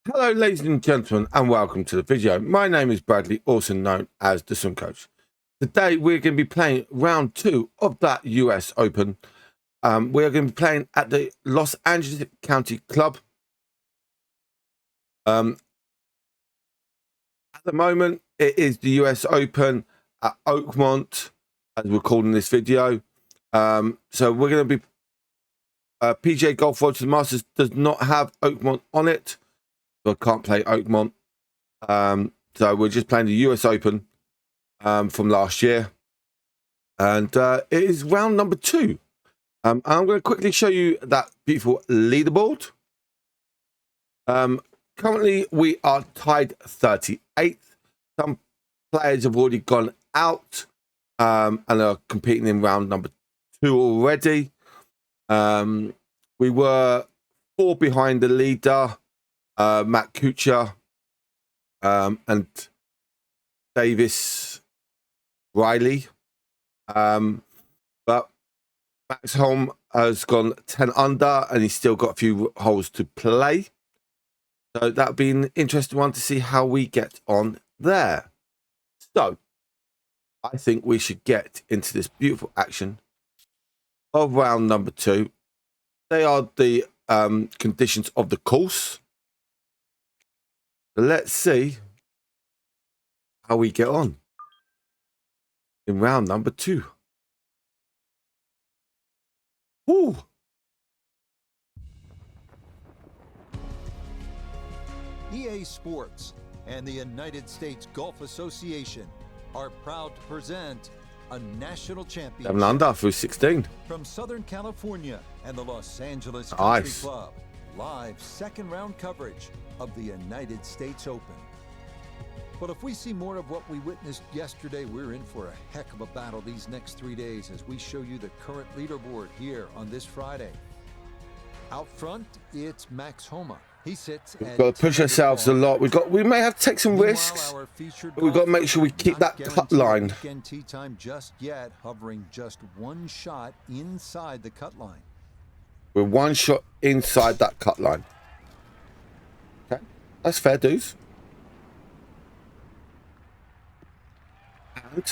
Hello ladies and gentlemen, and welcome to the video. My name is Bradley, also known as the Swim Coach. Today we're going to be playing round 2 of that US Open. We're going to be playing at the Los Angeles County Club. At the moment it is the US Open at Oakmont, as we're calling this video. So we're going to be PGA Golf Road to the Masters does not have Oakmont on it. So I can't play Oakmont. So we're just playing the US Open from last year. And it is round number 2. I'm going to quickly show you that beautiful leaderboard. Currently, we are tied 38th. Some players have already gone out and are competing in round number 2 already. We were 4 behind the leader. Matt Kuchar and Davis Riley, but Max Holm has gone 10 under and he's still got a few holes to play, so that'll be an interesting one to see how we get on there. So I think we should get into this beautiful action of round number 2. They are the conditions of the course. Let's see how we get on in round number 2. Woo! EA Sports and the United States Golf Association are proud to present a national championship. 7 under through 16. From Southern California and the Los Angeles Country Club, live second round coverage of the United States Open. But if we see more of what we witnessed yesterday, we're in for a heck of a battle these next 3 days as we show you the current leaderboard here on this Friday. Out front, it's Max Homa. He sits We've got to push ourselves a lot. We may have to take some risks, but we've got to make sure we keep that cut line. Tee time just yet, hovering just one shot inside the cut line. We're one shot inside that cut line. Okay, that's fair, dudes. And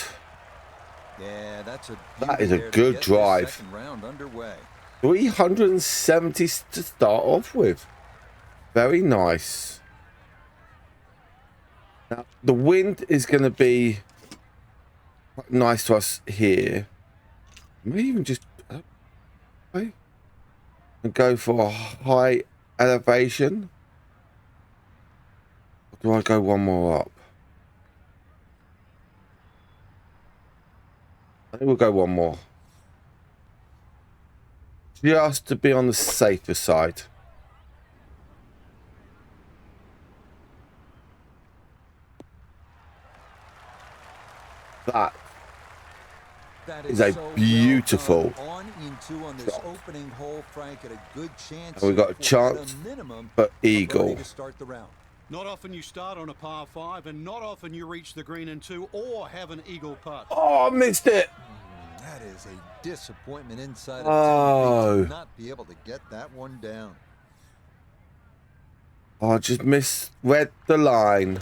yeah, that is a good drive. Round underway. 370 to start off with. Very nice. Now, the wind is going to be quite nice to us here. Maybe even just and go for a high elevation. Or do I go one more up? I think we'll go one more. Just to be on the safer side. That is a beautiful on this opening hole, Frank, at a good chance. And we've got a chance for eagle. To start the round. Not often you start on a par 5, and not often you reach the green in 2 or have an eagle putt. Oh, I missed it. That is a disappointment inside of to not be able to get that one down. Oh, I just misread the line.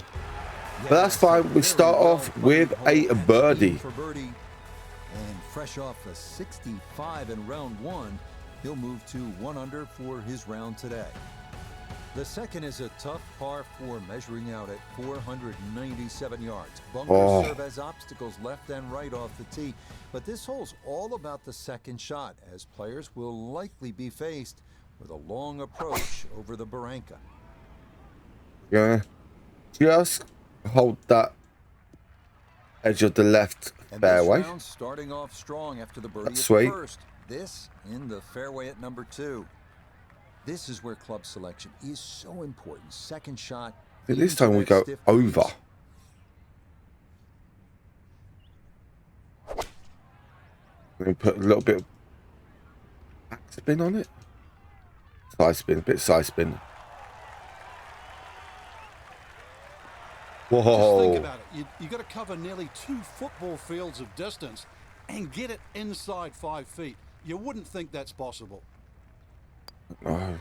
But that's fine. We start off with a birdie. And fresh off a 65 in round 1, he'll move to 1 under for his round today. The second is a tough par 4, measuring out at 497 yards. Bunkers serve as obstacles left and right off the tee, but this hole's all about the second shot, as players will likely be faced with a long approach over the barranca. Yeah, just hold that edge of the left fairway. Starting off strong after the birdie That's sweet. First. This in the fairway at number 2. This is where club selection is so important. Second shot. This time we go over. We put a little bit of back spin on it. Side spin, a bit side spin. Whoa. Just think about it. You got to cover nearly 2 football fields of distance and get it inside 5 feet. You wouldn't think that's possible. Oh,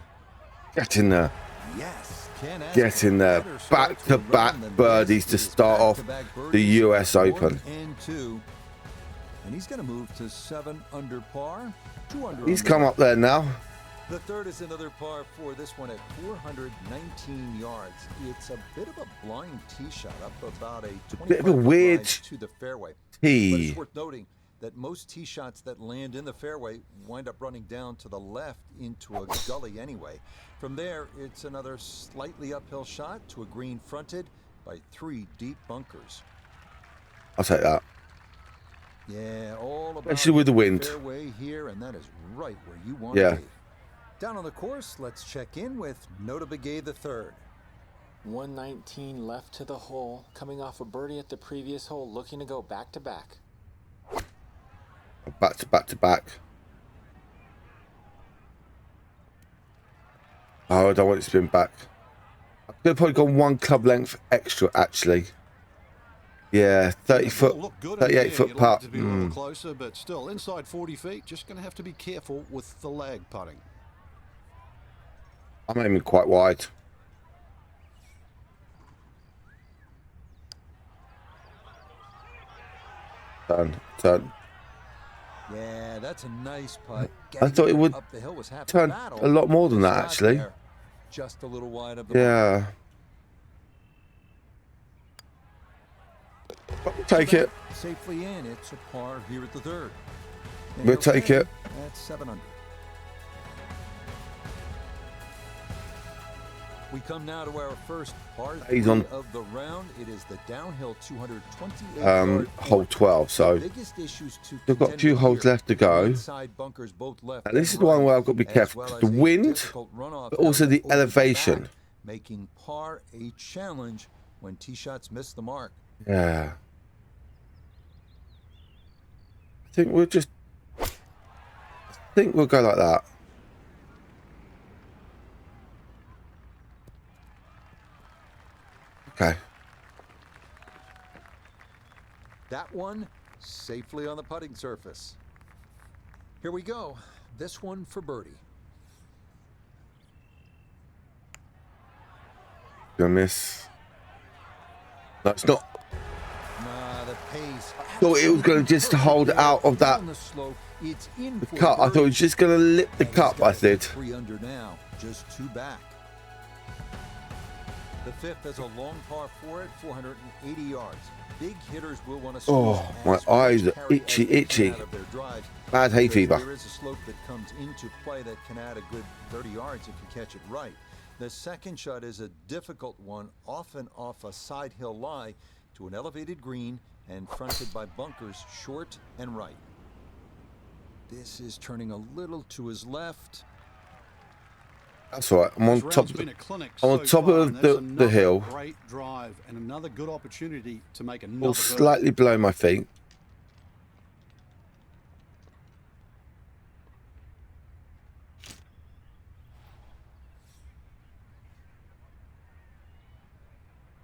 get in there. Yes, Can't ask Get in there. better start to a Back-to-back round than birdies this. to It is start off back-to-back the birdies, US 1 Open. and 2. And he's going to move to 7 under par, 2 under. He's on the come day. up there now. The third is another par 4, this one at 419 yards. It's a bit of a blind tee shot up about a 25 Bit of a weird to the fairway. But tee. it's worth noting that most tee shots that land in the fairway wind up running down to the left into a gully anyway. From there, it's another slightly uphill shot to a green fronted by 3 deep bunkers. I'll take that. Yeah, all about Especially with the wind. fairway here, and that is right where you want Yeah. to be. Down on the course, let's check in with Nota Begay the third. 119 left to the hole, coming off a birdie at the previous hole, looking to go back to back. Back to back to back. Oh, I don't want it to spin back. I could have probably gone 1 club length extra, actually. Yeah, 30 foot, It'll look good in 38 here. foot You'd like putt. it to be a little closer, but still inside 40 feet. Just going to have to be careful with the lag putting. I'm aiming quite wide. Turn. Yeah, that's a nice putt. I thought it would up the hill was half the turn battle. a lot more than that, Shot actually. there. Just a little wide of the mark. Yeah. Take it. Safely in. It's a par here at the third. And We'll he'll take stay it. at 7 under. We come now to our first par He's 3 on of the round. It is the downhill 228 hole 12, so biggest issues to we've got a contend few with holes here. left to go. Inside bunkers both left And this and is the one right, where I've got to be as careful. well The as a wind, difficult runoff but also area the over the elevation. back, making par a challenge when tee shots miss the mark. Yeah. I think we'll go like that. Okay. That one safely on the putting surface. Here we go. This one for birdie. Gonna miss. No, it's not. Nah, the pace. Thought it was going to just hold out of that Down the slope, it's in for cut. I thought it was just going to lip the And he's cup. got I it said. 3 under now, just 2 back. The fifth is a long par 4 at 480 yards. Big hitters will want to Oh, my eyes are itchy. Bad hay fever. There is a slope that comes into play that can add a good 30 yards if you catch it right. The second shot is a difficult one, often off a side hill lie to an elevated green and fronted by bunkers short and right. This is turning a little to his left. That's all right. I'm on This top. round's been a clinic I'm on so top far, of and that's the another hill. Great drive and another good opportunity to make another All birdie. slightly below my feet.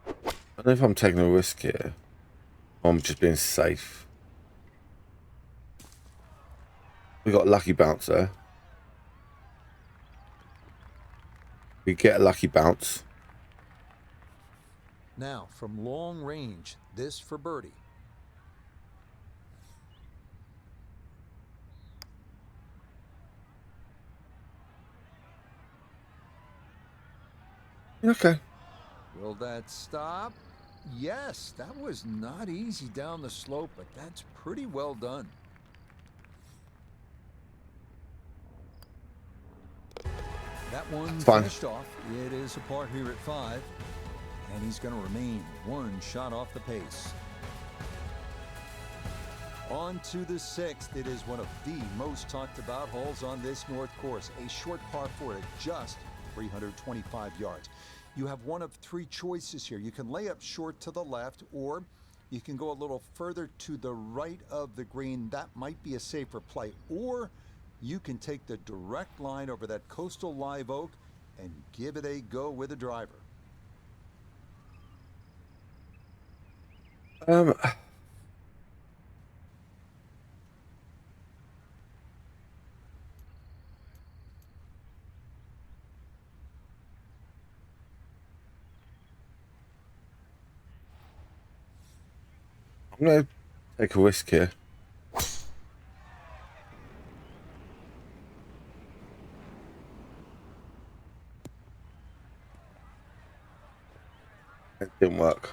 I don't know if I'm taking a risk here, or I'm just being safe. We got a lucky bounce there. We get a lucky bounce. Now, from long range, this for birdie. Okay. Will that stop? Yes, that was not easy down the slope, but that's pretty well done. That one Fine. finished off. It is a par here at 5, and he's going to remain 1 shot off the pace. On to the 6th. It is one of the most talked about holes on this North course. A short par 4 at just 325 yards. You have one of 3 choices here. You can lay up short to the left, or you can go a little further to the right of the green. That might be a safer play. Or you can take the direct line over that coastal live oak and give it a go with a driver. I'm going to take a risk here. It didn't work.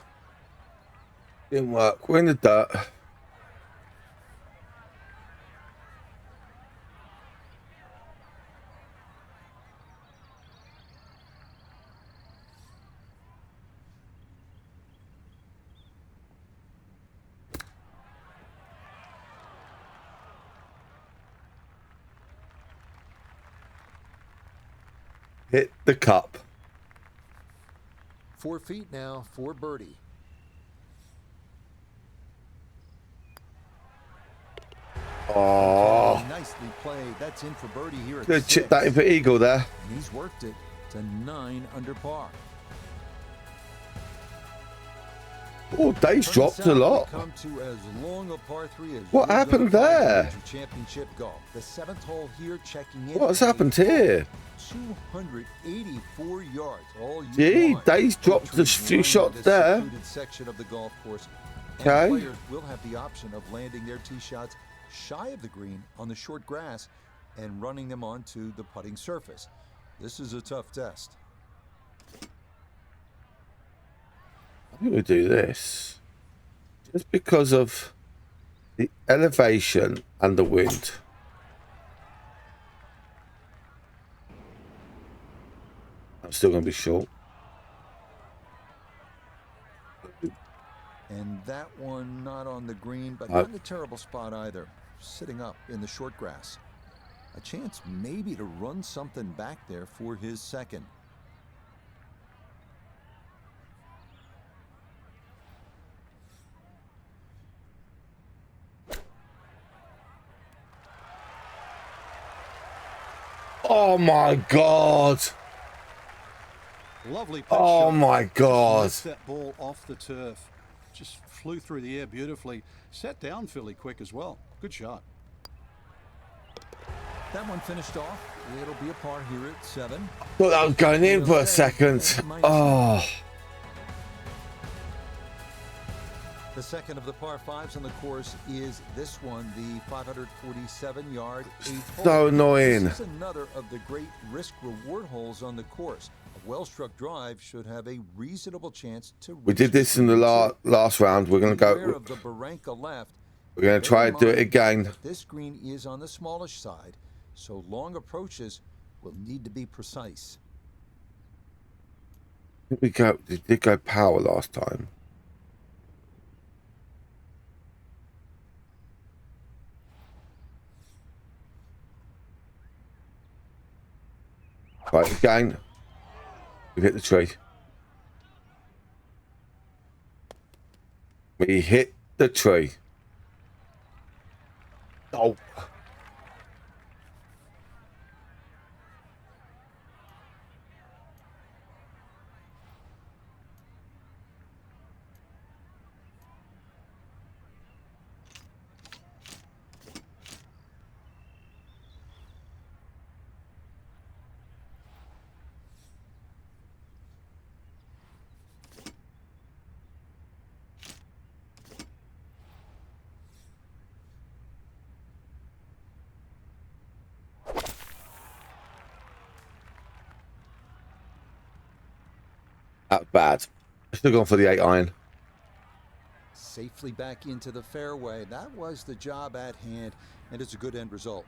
Didn't work. We're in the dirt. Hit the cup. 4 feet now for birdie. Oh, Okay, nicely played. That's in for birdie here at good 6. chip that in for eagle there. And he's worked it to 9 under par. Oh, Dave's dropped a lot. Come to as long a par 3 as What happened there? Championship golf. The 7th hole here checking in. What's happened here? 284 yards. All you Gee, want. Dave's dropped a few shots there. Secluded section of the golf course. And Okay. players will have the option of landing their tee shots shy of the green on the short grass and running them onto the putting surface. This is a tough test. I think we do this just because of the elevation and the wind. I'm still going to be short. And that one not on the green, but Uh, not in a terrible spot either. Sitting up in the short grass. A chance maybe to run something back there for his second. Oh my God. Lovely pitch Oh shot. my God. Just lifted that ball off the turf. Just flew through the air beautifully. Sat down fairly quick as well. Good shot. That one finished off. It'll be a par here at 7. Thought that was going in for a second. Oh. The second of the par 5s on the course is this one, the 547-yard 8th hole. So annoying. This is another of the great risk-reward holes on the course. A well-struck drive should have a reasonable chance to reach. We did this in the last round. We're going to Beware go. of the barranca left. We're going to try to do it again. That this green is on the smallish side, so long approaches will need to be precise. We did go power last time. Right, again. We hit the tree. We hit the tree. Oh. That's bad. I should have gone for the 8 iron. Safely back into the fairway. That was the job at hand, and it's a good end result.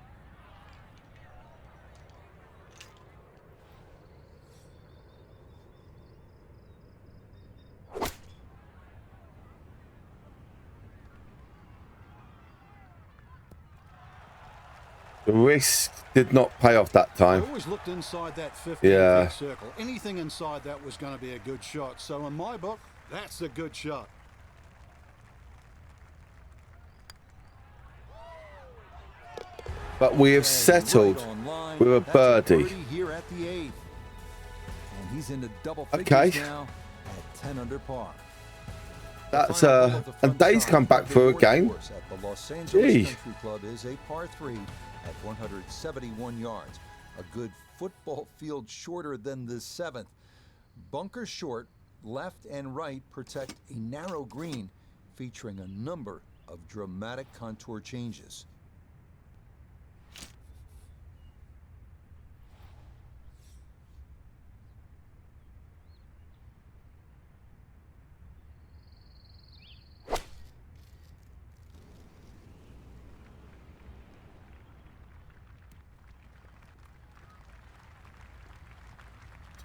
The risk did not pay off that I time. always looked inside that 15 Yeah. feet circle. Anything inside that was going to be a good shot. So in my book, that's a good shot. But we have And settled right on line. with a That's birdie. here at the 8th. And he's into double Okay. figures now at 10 under par. That's The final hole of the and front Dave's side come back of the for a fourth game. course at the Los Angeles Gee. Country Club is a par 3 at 171 yards. A good football field shorter than the 7th. Bunker short, left and right protect a narrow green. featuring a number of dramatic contour changes.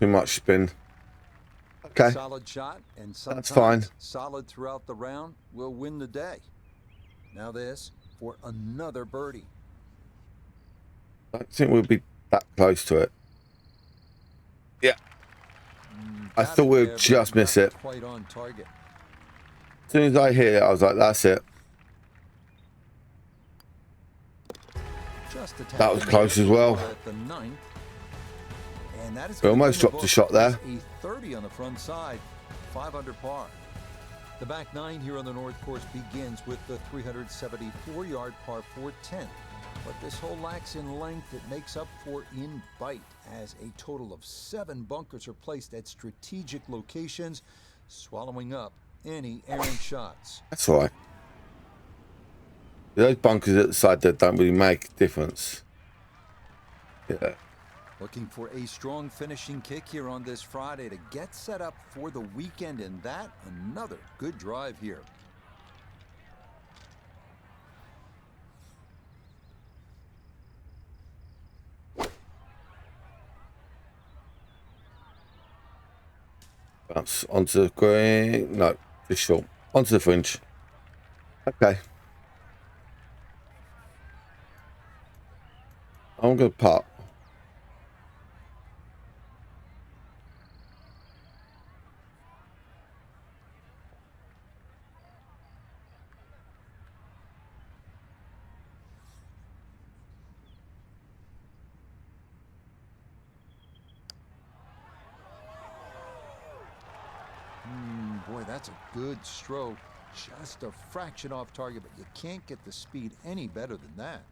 Too much spin. Okay. Solid shot, and That's fine. solid throughout the round will win the day. Now this for another birdie. I don't think we'll be that close to it. Yeah. I Got thought it we there, would but just miss not it. Quite on target. As soon as I hit it, I was like, that's it. Just a tap That was in the close air as well. at the ninth. And that is We gonna almost bring the dropped a book shot there. a 30 on the front side, 5 under par. The back nine here on the North Course begins with the 374-yard par 410. But this hole lacks in length. It makes up for in bite, as a total of 7 bunkers are placed at strategic locations, swallowing up any errant shots. That's all right. Those bunkers at the side that don't really make a difference. Yeah. Looking for a strong finishing kick here on this Friday to get set up for the weekend, and that another good drive here. Bounce onto the green. No, just short. Onto the fringe. Okay. I'm going to putt. Boy, that's a good stroke. Just a fraction off target, but you can't get the speed any better than that.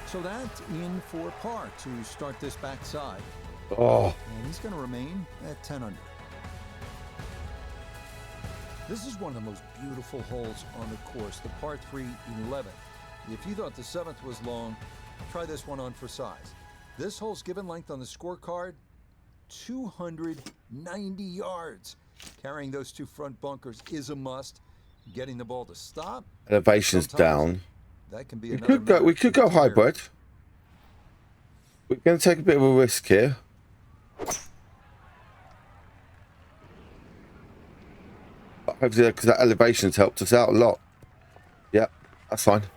So that's in for par to start this backside. Oh, And he's going to remain at 10 under. This is one of the most beautiful holes on the course, the par 3 11. If you thought the 7th was long, try this one on for size. This hole's given length on the scorecard, 290 yards. Carrying those 2 front bunkers is a must. Getting the ball to stop, elevation's down. that can be We another could go. matter We could go entirely. hybrid. We're going to take a bit of a risk here. But hopefully, because that elevation's helped us out a lot. Yeah, that's fine. It's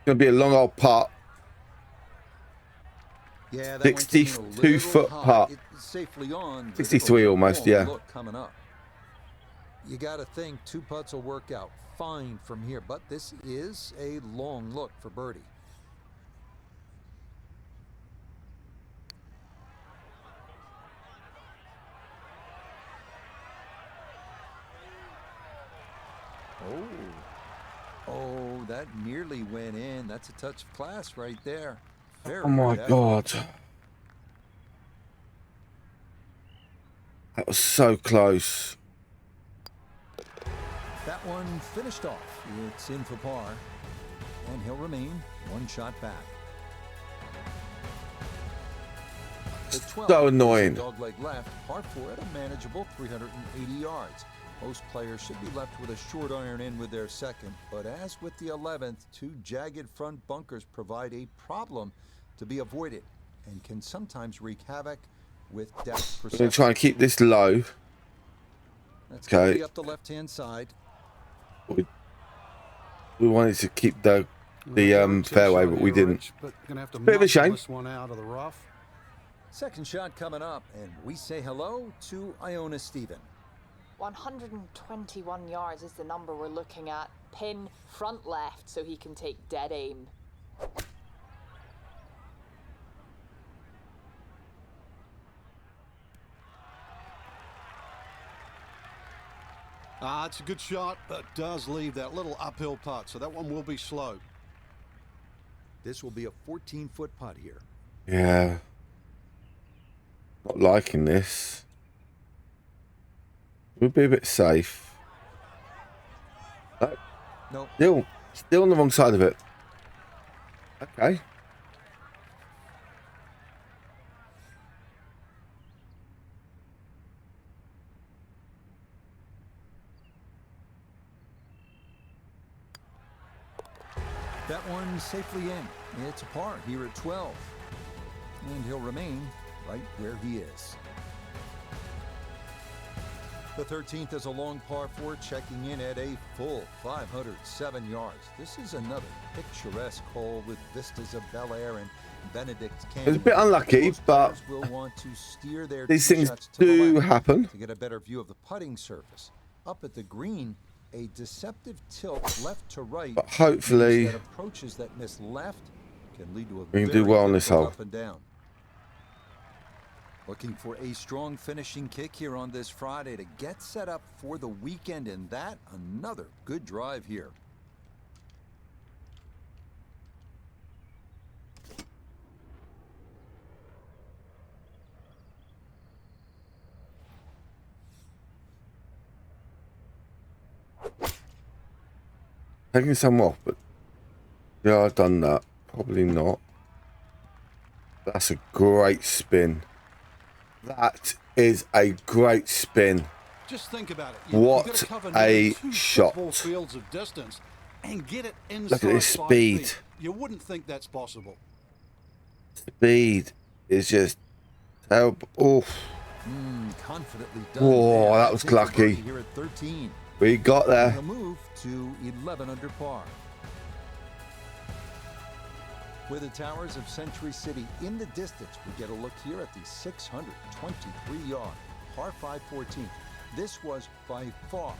going to be a long old putt. Yeah, that one came in a 62 little foot high. putt. It's safely on. but 63 it'll be a almost, long yeah. Look coming up. You got to think 2 putts will work out fine from here, but this is a long look for birdie. Oh, that nearly went in. That's a touch of class right there. Very Oh my good. God. That was so close. That one finished off. It's in for par, and he'll remain 1 shot back. The 12th So is a annoying. dogleg left, par 4 at a manageable 380 yards. Most players should be left with a short iron in with their second, but as with the 11th, 2 jagged front bunkers provide a problem to be avoided and can sometimes wreak havoc with depth We're going perception. to try and keep this low. That's going to Okay. be up the left-hand side. We wanted to keep the fairway, but we didn't. Bit of a shame. This one out of the rough. Second shot coming up, and we say hello to Iona Stephen. 121 yards is the number we're looking at. Pin front left so he can take dead aim. It's a good shot, but does leave that little uphill putt, so that one will be slow. This will be a 14-foot putt here. Yeah. Not liking this. We'll be a bit safe. Nope. Still on the wrong side of it. Okay. That one safely in. It's a par here at 12. And he'll remain right where he is. The 13th is a long par 4, checking in at a full 507 yards. This is another picturesque hole with vistas of Bel Air and Benedict Canyon. It's a bit unlucky, Most but players will want to steer their these tee things shots to the do left happen. to get a better view of the putting surface. Up at the green, a deceptive tilt left to right. But hopefully that approaches that miss left can lead to a we can do very well on this difficult hole. up and down. Looking for a strong finishing kick here on this Friday to get set up for the weekend, and that another good drive here. Taking some off, but yeah, I've done that. Probably not. That's a great spin. That is a great spin. Just think about it. What gotta cover a nearly 2 shot. football fields of distance and get it inside Look at this 5 speed. feet. You wouldn't think that's possible. Speed is just terrible. Oof. Confidently done. Whoa, there. that was Takes a birdie lucky. here at 13. We got there. He'll move to 11 under par. With the towers of Century City in the distance, we get a look here at the 623-yard par 5 14. This was by far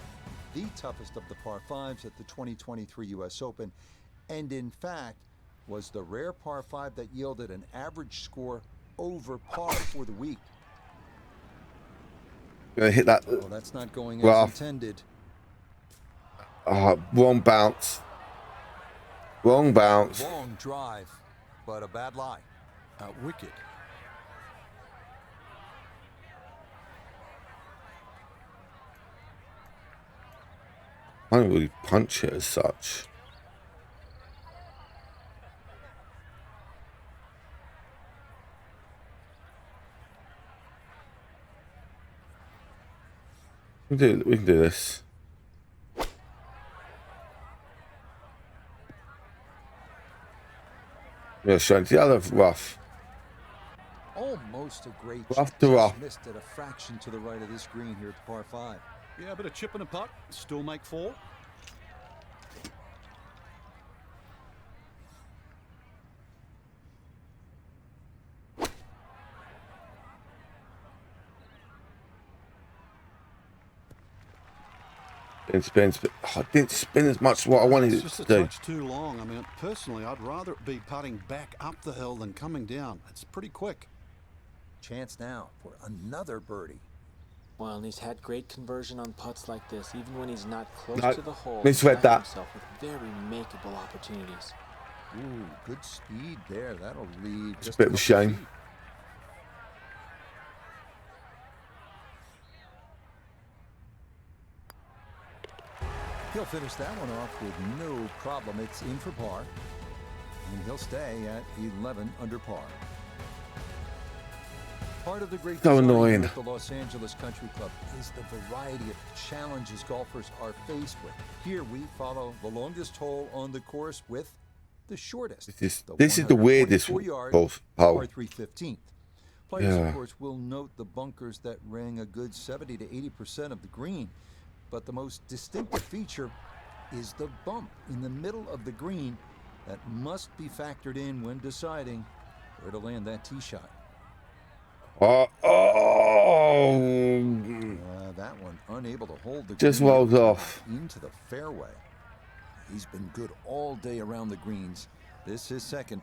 the toughest of the par 5s at the 2023 U.S. Open, and in fact was the rare par 5 that yielded an average score over par for the week. Gonna hit that. Well, that's not going Well, as intended. Wrong bounce. Wrong bounce. Long drive, but a bad lie. Wicked. I don't really punch it as such. We can do this. Yeah, showing the other rough. Almost a great Rough chip, to just rough. missed it a fraction to the right of this green here at the par 5. Yeah, a bit of chip and a putt. Still make 4. Spin. Oh, I didn't spin as much as what I wanted It's it just to a do. touch too long. I mean, personally, I'd rather it be putting back up the hill than coming down. It's pretty quick. Chance now for another birdie. Well, and he's had great conversion on putts like this, even when he's not close No, to the hole. misread He's that. left himself with very makeable opportunities. Ooh, good speed there. That'll leave It's a just bit of a couple shame. feet. He'll finish that one off with no problem. It's in for par, and he'll stay at 11 under par. Part of the great So design annoying. at the Los Angeles Country Club is the variety of challenges golfers are faced with. Here we follow the longest hole on the course with the shortest. This is the weirdest 124-yard hole. par 3 15th. Players, Yeah. of course, will note the bunkers that ring a good 70 to 80% of the green. But the most distinctive feature is the bump in the middle of the green that must be factored in when deciding where to land that tee shot. Oh, That one unable to hold the Just green rolls off. into the fairway. He's been good all day around the greens. This is second.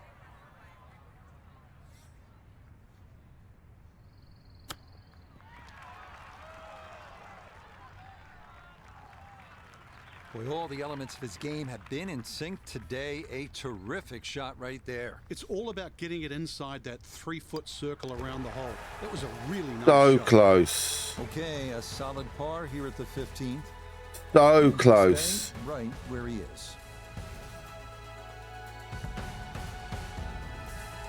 Boy, all the elements of his game have been in sync today. A terrific shot right there. It's all about getting it inside that 3-foot circle around the hole. That was a really nice So shot. close. Okay, a solid par here at the 15th. So And he'll close. stay right where he is.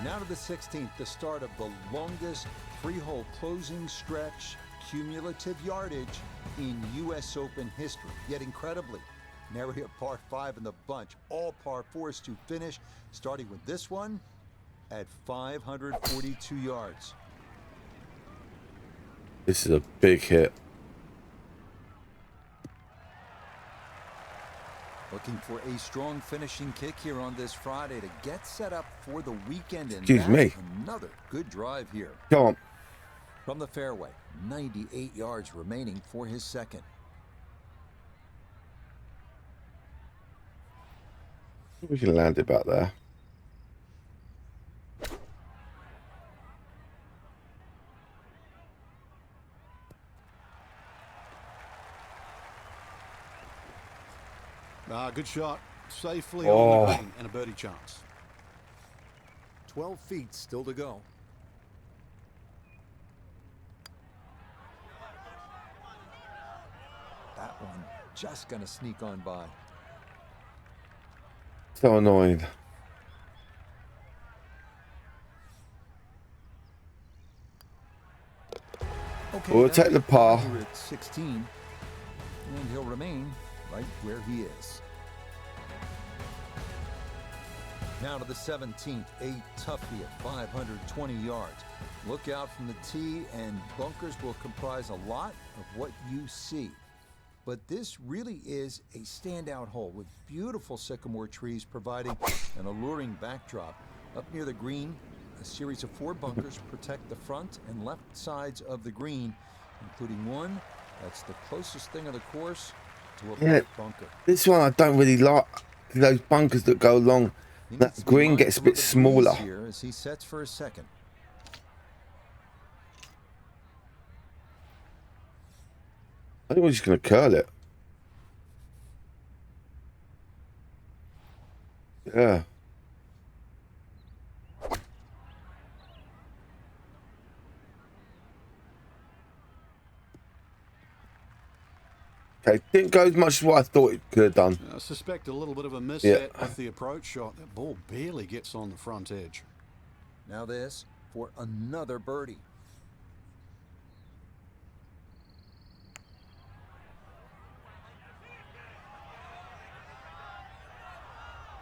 Now to the 16th, the start of the longest 3-hole closing stretch cumulative yardage in U.S. Open history. Yet incredibly, nary a par 5 in the bunch. All par 4s to finish, starting with this one at 542 yards. This is a big hit. Looking for a strong finishing kick here on this Friday to get set up for the weekend. And Excuse me. another good drive here. Come on. From the fairway, 98 yards remaining for his second. We can land it back there. Good shot. Safely Oh. on the green and a birdie chance. 12 feet still to go. That one just gonna sneak on by. So annoying. Okay, We'll that's take the par. here at 16, and he'll remain right where he is. Now to the 17th, a toughie at 520 yards. Look out from the tee, and bunkers will comprise a lot of what you see. But this really is a standout hole with beautiful sycamore trees providing an alluring backdrop. Up near the green, a series of 4 bunkers protect the front and left sides of the green, including one that's the closest thing on the course to a Yeah. black bunker. This one I don't really like. Those bunkers that go along He that needs to be green gets a mindful bit of the breeze smaller. here as he sets for his second. I think we're just going to curl it. Yeah. Okay, didn't go as much as what I thought it could have done. I suspect a little bit of a misset Yeah. with the approach shot. That ball barely gets on the front edge. Now this for another birdie.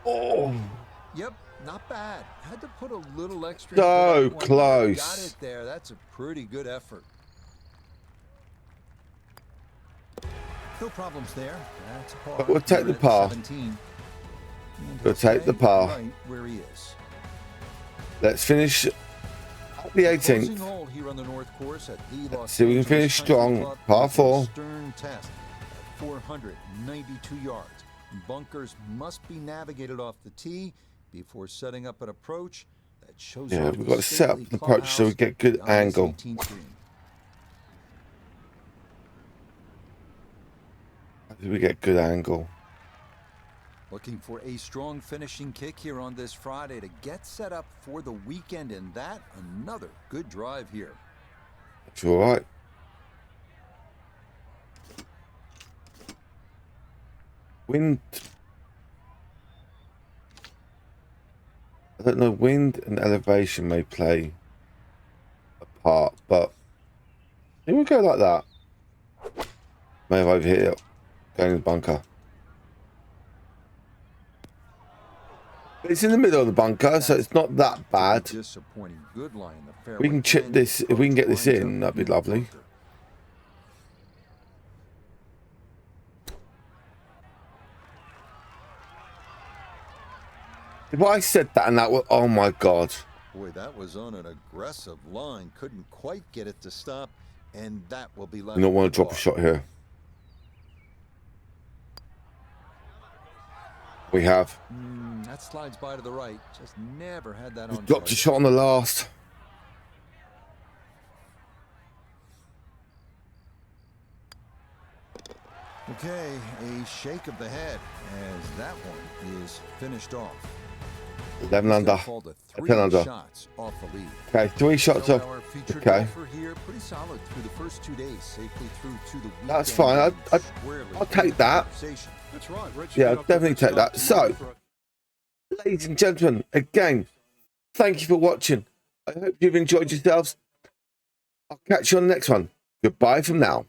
Oh, Yep, not bad. Had to put a little extra. So into that one. close. Got it there. That's a pretty good effort. No problems there. That's a par. But we'll take here the at par. 17. And We'll he'll take the stay par. Right where he is. let's finish at the Closing 18th. hole here on the North Course at the Los See if we can Angeles finish Country strong. Club Par is a 4. Stern test at 492 yards. Bunkers must be navigated off the tee before setting up an approach that shows Yeah, off we've the got to set up stately the approach so we clubhouse get good beyond this angle. 18th green. How do we get good angle? Looking for a strong finishing kick here on this Friday to get set up for the weekend, and that another good drive here. It's all right. Wind. I don't know. Wind and elevation may play a part, but I think we'll go like that. May have overhit it. Going in the bunker. It's in the middle of the bunker, so it's not that bad. Disappointing. Good line in the fairway. We can chip And this. If we can get this lines in, up that'd be the lovely. bunker. If I said that and that was, oh my god. Boy, that was on an aggressive line. Couldn't quite get it to stop, and that will be left. You don't want for to drop a par. shot here. We have. That slides by to the right. Just never had that on. Dropped a target. shot on the last. Okay, a shake of the head as that one is finished off. 11 under. Called a 10 3 under. shots off the lead. Okay, 3 shots So off. our featured Okay. golfer here, pretty solid through the first 2 days, safely through to the weekend. That's fine. I'll take that. That's right, Rich. Yeah, Got I'll off to a definitely good take start that. tonight So, for- ladies and gentlemen, again, thank you for watching. I hope you've enjoyed yourselves. I'll catch you on the next one. Goodbye from now.